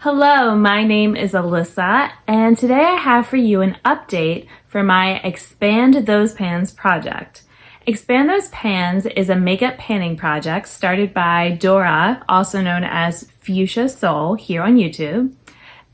Hello, my name is Alyssa, and today I have for you an update for my Expand Those Pans project. Expand Those Pans is a makeup panning project started by Dora, also known as Fuchsia Soul, here on YouTube.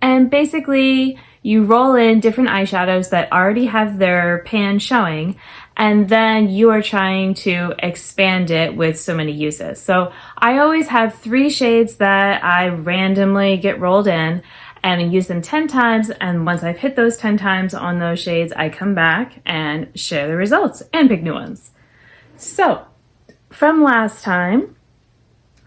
And basically, you roll in different eyeshadows that already have their pan showing, and then you are trying to expand it with so many uses. So I always have 3 shades that I randomly get rolled in and use them 10 times, and once I've hit those 10 times on those shades, I come back and share the results and pick new ones. So, from last time,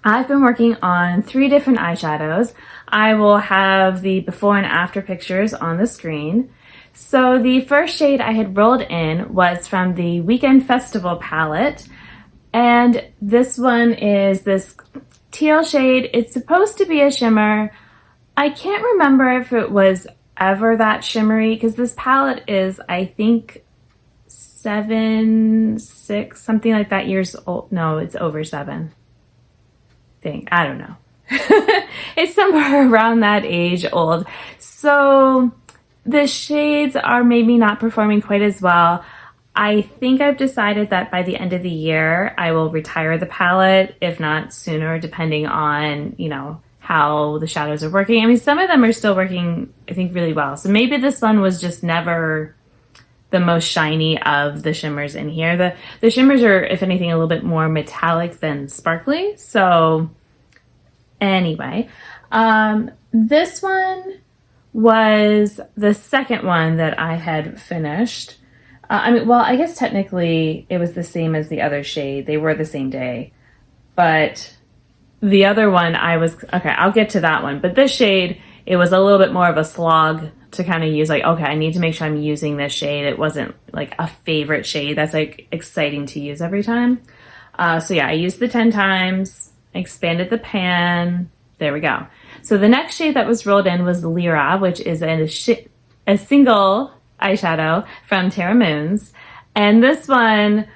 I've been working on 3 different eyeshadows. I will have the before and after pictures on the screen. So the first shade I had rolled in was from the Weekend Festival palette. And this one is this teal shade. It's supposed to be a shimmer. I can't remember if it was ever that shimmery because this palette is, I think, 7, 6, something like that years old. No, it's over 7. I don't know. It's somewhere around that age old. So the shades are maybe not performing quite as well. I think I've decided that by the end of the year, I will retire the palette, if not sooner, depending on, how the shadows are working. I mean, some of them are still working, I think, really well. So maybe this one was just never the most shiny of the shimmers in here. The shimmers are, if anything, a little bit more metallic than sparkly. So anyway, this one was the second one that I had finished. I guess technically it was the same as the other shade. They were the same day. But the other one I'll get to that one. But this shade, it was a little bit more of a slog to kind of use. I need to make sure I'm using this shade. It wasn't like a favorite shade that's like exciting to use every time. So yeah, I used the 10 times, expanded the pan. There we go. So the next shade that was rolled in was Lyra, which is a single eyeshadow from Terra Moons. And this one,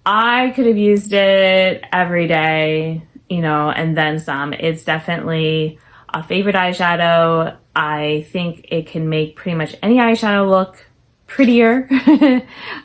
I could have used it every day, and then some. It's definitely a favorite eyeshadow. I think it can make pretty much any eyeshadow look prettier.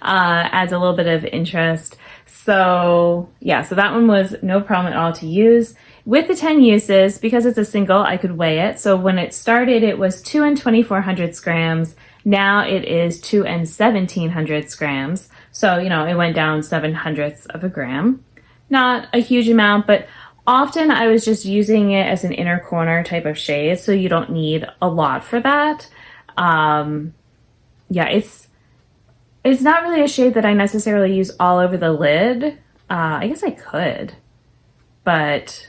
Adds a little bit of interest. So yeah, so that one was no problem at all to use. With the 10 uses, because it's a single, I could weigh it. So when it started, it was 2 and 2400 grams. Now it is 2 and 1700 grams. So, it went down 7/100 of a gram. Not a huge amount, but often I was just using it as an inner corner type of shade. So you don't need a lot for that. It's not really a shade that I necessarily use all over the lid. I guess I could, but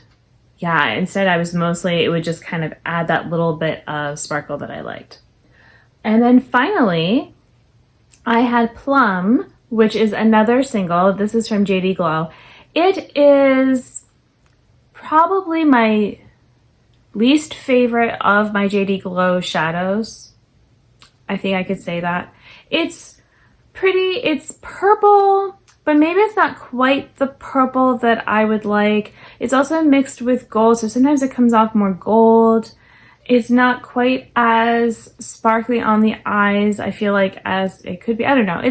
yeah, instead it would just kind of add that little bit of sparkle that I liked. And then finally, I had Plum, which is another single. This is from JD Glow. It is probably my least favorite of my JD Glow shadows. I think I could say that. It's pretty, it's purple, but maybe it's not quite the purple that I would like. It's also mixed with gold, so sometimes it comes off more gold. It's not quite as sparkly on the eyes, I feel like, as it could be. I don't know.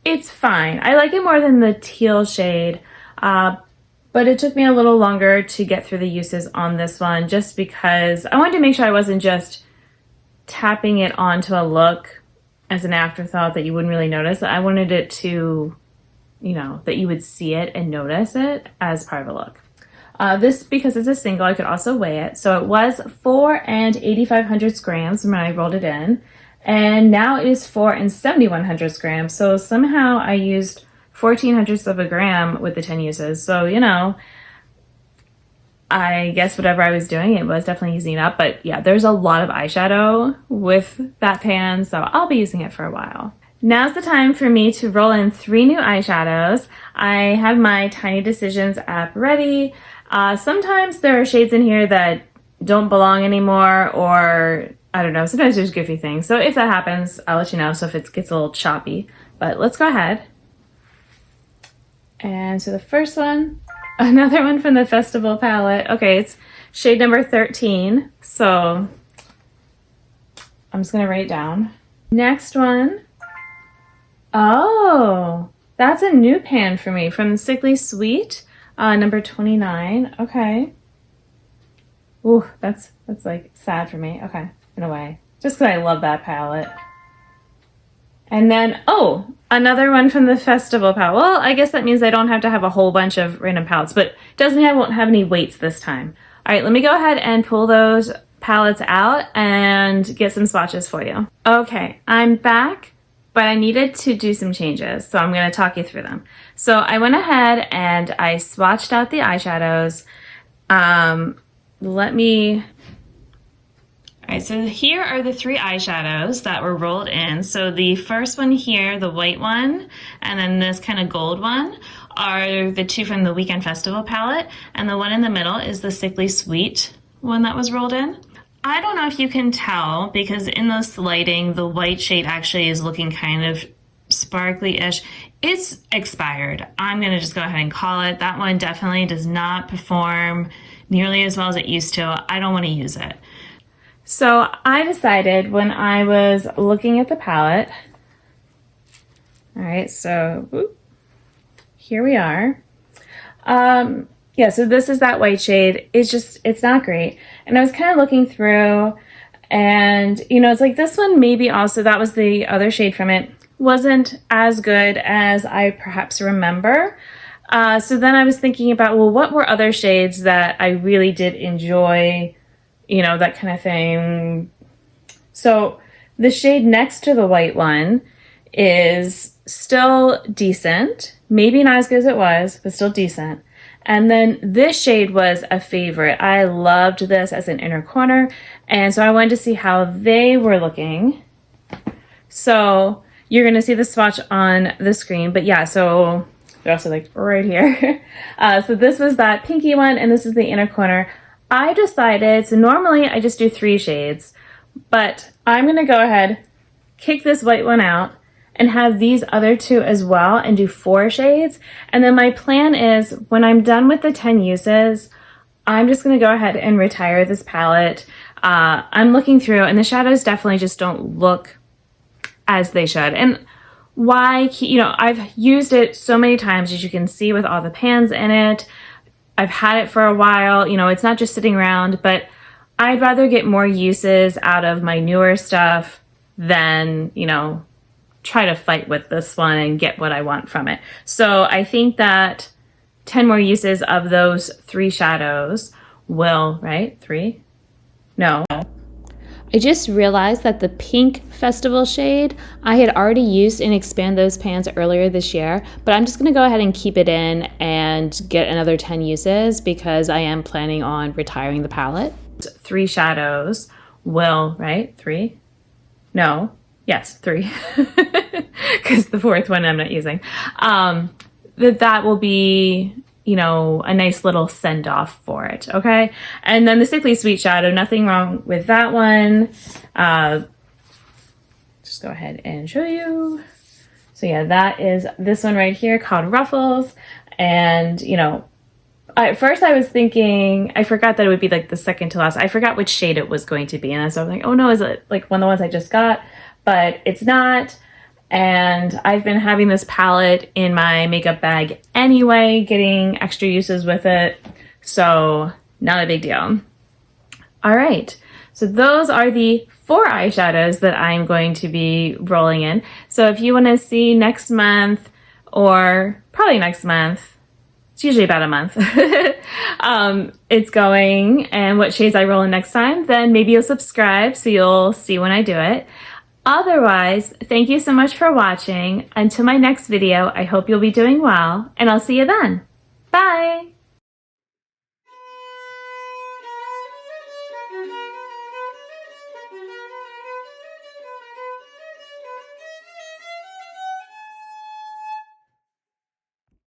It's fine. I like it more than the teal shade, but it took me a little longer to get through the uses on this one just because I wanted to make sure I wasn't just tapping it onto a look as an afterthought that you wouldn't really notice. I wanted it to, that you would see it and notice it as part of a look. This, because it's a single, I could also weigh it. So it was 4 and 8500 grams when I rolled it in. And now it is 4 and 7100 grams. So somehow I used 1400ths of a gram with the 10 uses. So, I guess whatever I was doing, it was definitely using it up. But yeah, there's a lot of eyeshadow with that pan, so I'll be using it for a while. Now's the time for me to roll in 3 new eyeshadows. I have my Tiny Decisions app ready. Sometimes there are shades in here that don't belong anymore, or I don't know, sometimes there's goofy things. So if that happens, I'll let you know, so if it gets a little choppy. But let's go ahead. And so the first one, another one from the Festival palette. Okay, it's shade number 13. So I'm just gonna write it down. Next one. Oh, that's a new pan for me from Sickly Sweet, number 29. Okay. Ooh, that's like sad for me. Okay, in a way. Just because I love that palette. And then, oh, another one from the festival palette. Well, I guess that means I don't have to have a whole bunch of random palettes, but it doesn't mean I won't have any weights this time. All right, let me go ahead and pull those palettes out and get some swatches for you. Okay, I'm back, but I needed to do some changes, so I'm going to talk you through them. So I went ahead and I swatched out the eyeshadows. All right, so here are the 3 eyeshadows that were rolled in. So the first one here, the white one, and then this kind of gold one are the 2 from the Weekend Festival palette, and the one in the middle is the Sickly Sweet one that was rolled in. I don't know if you can tell because in this lighting, the white shade actually is looking kind of sparkly-ish. It's expired. I'm gonna just go ahead and call it. That one definitely does not perform nearly as well as it used to. I don't wanna use it. So I decided when I was looking at the palette, all right, so whoop, here we are. Yeah, so this is that white shade. It's not great. And I was kind of looking through and, you know, it's like this one maybe also, that was the other shade from it, wasn't as good as I perhaps remember. So then I was thinking about, well, what were other shades that I really did enjoy, you know, that kind of thing. So the shade next to the white one is still decent. Maybe not as good as it was, but still decent. And then this shade was a favorite. I loved this as an inner corner. And so I wanted to see how they were looking. So you're going to see the swatch on the screen. But yeah, so they're also like right here. So this was that pinky one, and this is the inner corner. I decided, so normally I just do 3 shades, but I'm going to go ahead, kick this white one out, and have these other 2 as well and do 4 shades. And then my plan is when I'm done with the 10 uses, I'm just going to go ahead and retire this palette. I'm looking through and the shadows definitely just don't look as they should. And why, you know, I've used it so many times, as you can see, with all the pans in it. I've had it for a while, you know, it's not just sitting around, but I'd rather get more uses out of my newer stuff than, you know, try to fight with this one and get what I want from it. So I think that 10 more uses of those 3 shadows will, right? 3? No. I just realized that the pink festival shade I had already used in Expand Those Pans earlier this year, but I'm just going to go ahead and keep it in and get another 10 uses because I am planning on retiring the palette. 3 shadows will, right? 3? No. Yes, 3. Because the 4th one I'm not using. That will be, you know, a nice little send off for it, okay? And then the Sickly Sweet shadow, nothing wrong with that one. Just go ahead and show you. So yeah, that is this one right here called Ruffles. And, you know, at first I was thinking, I forgot that it would be like the second to last. I forgot which shade it was going to be. And so I was like, oh no, is it like one of the ones I just got? But it's not. And I've been having this palette in my makeup bag anyway, getting extra uses with it. So not a big deal. All right. So those are the 4 eyeshadows that I'm going to be rolling in. So if you want to see next month, or probably next month, it's usually about a month, it's going and what shades I roll in next time, then maybe you'll subscribe so you'll see when I do it. Otherwise, thank you so much for watching. Until my next video, I hope you'll be doing well, and I'll see you then. Bye!